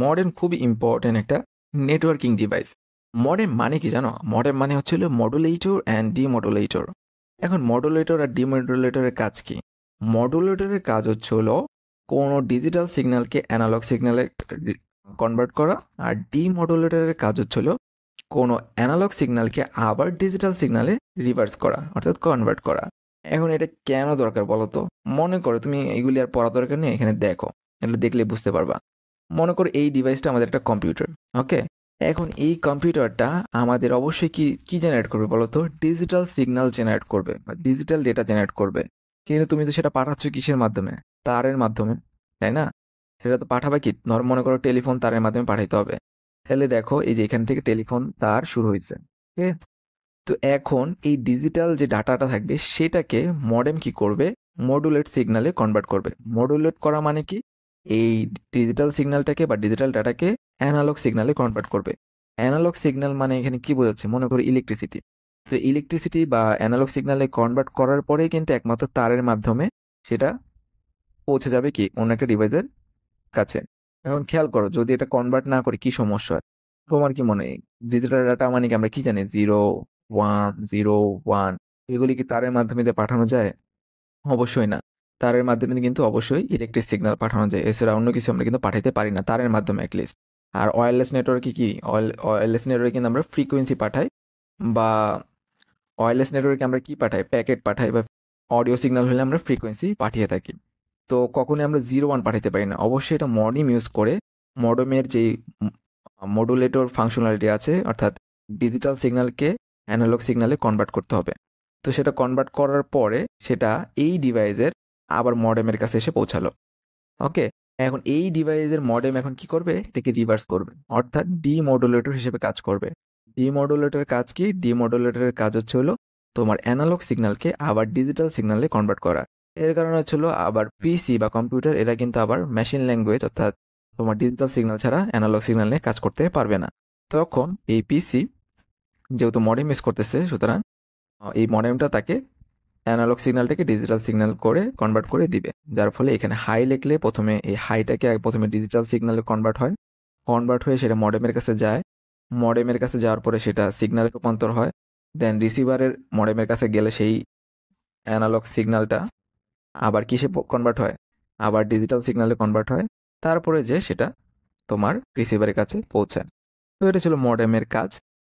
Modem খুবই important একটা networking device. Modem মানে কি জানো? মডেম মানে হচ্ছে হলো মডুলেটর অ্যান্ড ডিমডুলেটর। এখন মডুলেটর আর ডিমডুলেটরের কাজ কি? মডুলেটরের কাজ হচ্ছে হলো কোনো ডিজিটাল সিগন্যালকে অ্যানালগ সিগন্যালে কনভার্ট করা, আর ডিমডুলেটরের কাজ হচ্ছে হলো কোনো অ্যানালগ সিগন্যালকে আবার ডিজিটাল সিগন্যালে রিভার্স করা, অর্থাৎ কনভার্ট করা। এখন এটা কেন দরকার বলো তো? মনে করো তুমি এগুলি আর পড়া দরকার নেই, এখানে দেখো, এগুলো দেখলে বুঝতে পারবা। মনে করো এই ডিভাইসটা আমাদের একটা কম্পিউটার, ওকে? এখন এই কম্পিউটারটা আমাদের অবশ্যই কি কি জেনারেট করবে বলো তো? ডিজিটাল সিগন্যাল জেনারেট করবে বা ডিজিটাল ডেটা জেনারেট করবে। কিন্তু তুমি তো সেটা পাঠাচ্ছ কিসের মাধ্যমে? তারের মাধ্যমে, তাই না? সেটা তো পাঠাবে কি, মনে করো টেলিফোন তারের মাধ্যমে পাঠাইতে হবে। তাহলে দেখো এই যে এখান থেকে টেলিফোন তার শুরু হয়েছে, ঠিক আছে? তো এখন এই ডিজিটাল যে ডাটাটা থাকবে সেটাকে মডেম কি করবে? মডুলেট সিগন্যালে কনভার্ট করবে। মডুলেট করা মানে কি? এই ডিজিটাল সিগন্যালটাকে বা ডিজিটাল ডাটাকে অ্যানালগ সিগন্যালে কনভার্ট করবে। অ্যানালগ সিগন্যাল মানে এখানে কি বোঝাচ্ছে? মনে করো ইলেকট্রিসিটি। তো ইলেকট্রিসিটি বা অ্যানালগ সিগন্যালে কনভার্ট করার পরেই কিন্তু একমাত্র তারের মাধ্যমে সেটা পৌঁছে যাবে কি অন্য একটা ডিভাইসের কাছে। এখন খেয়াল করো, যদি এটা কনভার্ট না করে কি সমস্যা হয়? তোমার কি মনে হয়? ডিজিটাল ডাটা মানে কি আমরা কি জানি? 0 1 0 1, এগুলি কি তারের মাধ্যমে দিয়ে পাঠানো যায়? অবশ্যই না। তারের মাধ্যমে কিন্তু অবশ্যই ইলেকট্রিক সিগন্যাল পাঠানো যায়, এছাড়া অন্য কিছু আমরা কিন্তু পাঠাতে পারি না তারের মাধ্যমে অ্যাটলিস্ট। আর ওয়্যারলেস নেটওয়ার্কে কি, ওয়্যারলেস নেটওয়ার্কে কিন্তু আমরা ফ্রিকোয়েন্সি পাঠাই, বা ওয়্যারলেস নেটওয়ার্কে আমরা কি পাঠাই? প্যাকেট পাঠাই, বা অডিও সিগন্যাল হলে আমরা ফ্রিকোয়েন্সি পাঠিয়ে থাকি। তো কখনোই আমরা 0 1 পাঠাতে পারি না, অবশ্যই এটা মডেম ইউজ করে। মডেমের যে মডুলেটর ফাংশনালিটি আছে, অর্থাৎ ডিজিটাল সিগন্যালকে অ্যানালগ সিগন্যালে কনভার্ট করতে হবে। তো সেটা কনভার্ট করার পরে সেটা এই ডিভাইসের আবার মডেমের কাছে এসে পৌঁছালো, ওকে? এখন এই ডিভাইসের মডেম এখন কি করবে? এটাকে রিভার্স করবে, অর্থাৎ ডিমডুলেটর হিসেবে কাজ করবে। ডিমডুলেটরের কাজ কি? ডিমডুলেটরের কাজ হচ্ছে হলো তোমার অ্যানালগ সিগন্যালকে আবার ডিজিটাল সিগন্যালে কনভার্ট করা। এর কারণে হচ্ছে হলো আবার পিসি বা কম্পিউটার এরা কিন্তু আবার মেশিন ল্যাঙ্গুয়েজ, অর্থাৎ তোমার ডিজিটাল সিগন্যাল ছাড়া অ্যানালগ সিগন্যাল নিয়ে কাজ করতে পারবে না। তখন এই পিসি যেহেতু মডেম ইউজ করতেছে, সুতরাং এই মডেমটা তাকে অ্যানালগ সিগন্যালটাকে ডিজিটাল সিগন্যাল করে কনভার্ট করে দিবে। যার ফলে এখানে হাই লিখলে প্রথমে এই হাইটাকে প্রথমে ডিজিটাল সিগন্যালে কনভার্ট হয়, কনভার্ট হয়ে সেটা মডেমের কাছে যায়। মডেমের কাছে যাওয়ার পরে সেটা সিগন্যালে রূপান্তর হয়। দেন রিসিভারের মডেমের কাছে গেলে সেই অ্যানালগ সিগন্যালটা আবার কিসে কনভার্ট হয়? আবার ডিজিটাল সিগন্যালে কনভার্ট হয়। তারপরে যে সেটা তোমার রিসিভারের কাছে পৌঁছায়। তো এটা ছিল মডেমের কাজ।